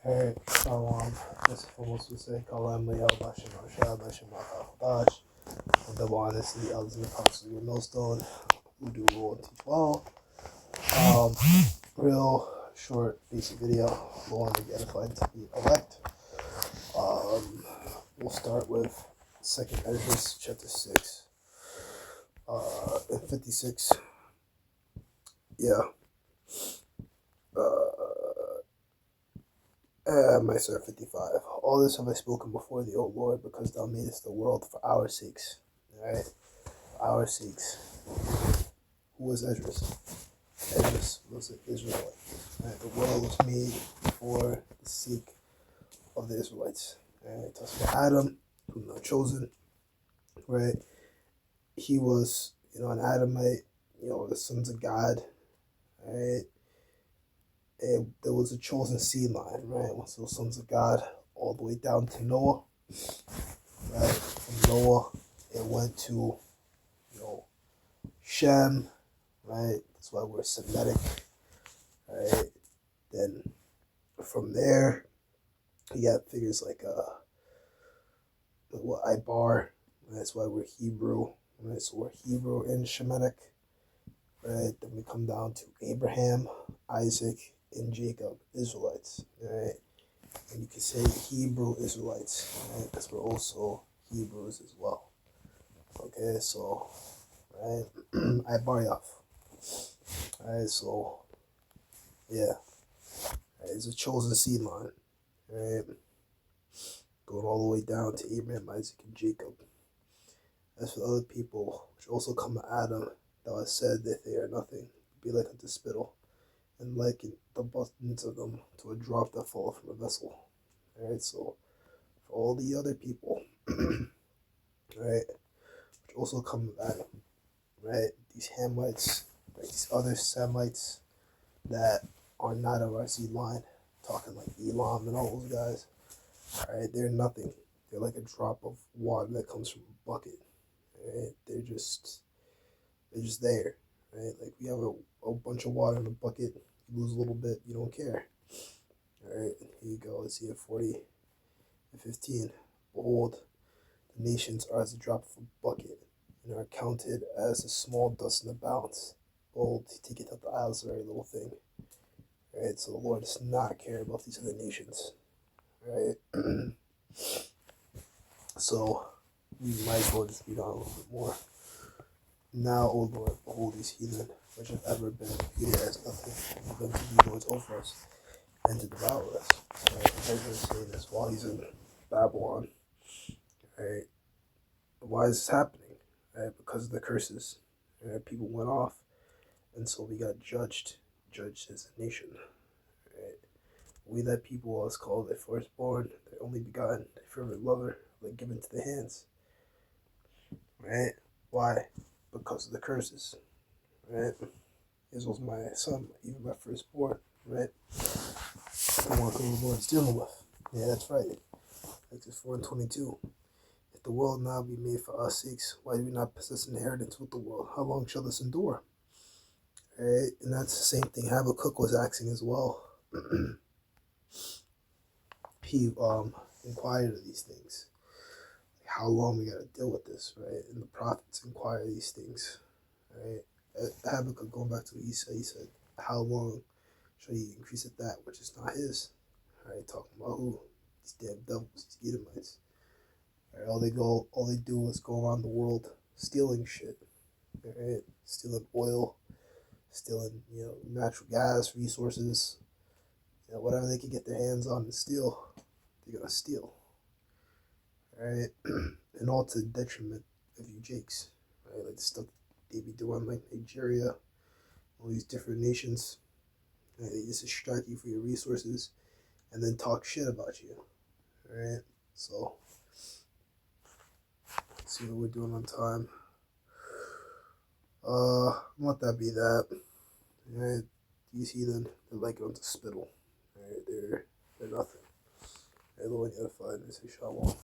Alright, Shalom. First and foremost, we say Kalam Leo Bashim Ashad Bashim Dash. And double honesty, the elders and the apostles of your millstone, who do rule and teach well. Real short, basic video. The one to get edified to be elect. We'll start with 2nd Ezra, chapter 6. And 56. Yeah. I might start 55. All this have I spoken before thee, O Lord, because thou madest the world for our sakes. Alright? For our sakes. Who was Ezra? Ezra was an Israelite. Right? The world was made for the sake of the Israelites. Right? It talks about Adam, whom thou chosen. Right? He was, an Adamite, the sons of God. Right? And there was a chosen seed line, right? So the sons of God all the way down to Noah, right? From Noah, it went to, Shem, right? That's why we're Semitic, right? Then from there, you got figures like Ibar, that's why we're Hebrew, right? So we're Hebrew and Shemitic, right? Then we come down to Abraham, Isaac, and Jacob, Israelites, right? And you can say Hebrew Israelites, right? Because we're also Hebrews as well. Okay, so, right? I bar off. Alright, so, yeah. Right, it's a chosen seed line, right? Going all the way down to Abraham, Isaac, and Jacob. As for the other people, which also come to Adam, thou hast said that they are nothing, be like unto spittle, and liken the buttons of them to a drop that falleth from a vessel. Alright, so for all the other people, right, which also come with Adam, right, these Hamites, right, these other Semites that are not of our seed line, talking like Elam and all those guys, right, they're nothing. They're like a drop of water that comes from a bucket, right, they're just there, right, like we have a bunch of water in a bucket, you lose a little bit, you don't care. Alright, here you go, let's see it, 40 and 15. Behold, the nations are as a drop of a bucket, and are counted as a small dust in the balance. Behold, he taketh out the isles, a very little thing. Right, so the Lord does not care about these other nations. Right? So, we might as well just read on a little bit more. Now, O Lord, behold these heathen, which have ever been reputed as nothing, for them to be lords over us, and to devour us. Right? Ezra is saying this while he's in Babylon. Right? Why is this happening? Right? Because of the curses. Right? People went off, and so we got judged as a nation. Right? We that people was called their firstborn, their only begotten, their favorite lover, like given to the hands. Right? Why? Because of the curses. Right? Israel's my son, even my firstborn. Right? The one who the Lord's dealing with. Yeah, that's right. Exodus 4:22. If the world now be made for our sakes, why do we not possess inheritance with the world? How long shall this endure? Right? And that's the same thing Habakkuk was asking as well. He inquired of these things. How long we gotta deal with this, right? And the prophets inquire these things, right? Habakkuk, going back to what he said, how long shall he increase at that which is not his? Right? Talking about who? These damn devils, these Edomites. Right? All they do is go around the world stealing shit, right? Stealing oil, stealing, natural gas, resources, whatever they can get their hands on and steal, they're gonna steal. Right? And all to the detriment of you jakes. Right? Like the stuff they be doing like Nigeria, all these different nations. Right? They just extract you for your resources and then talk shit about you. Right? So let's see what we're doing on time. Let that be that. Right? These heathen, they're like unto spittle. Right? They're nothing. Right? The one edified, they say shalom.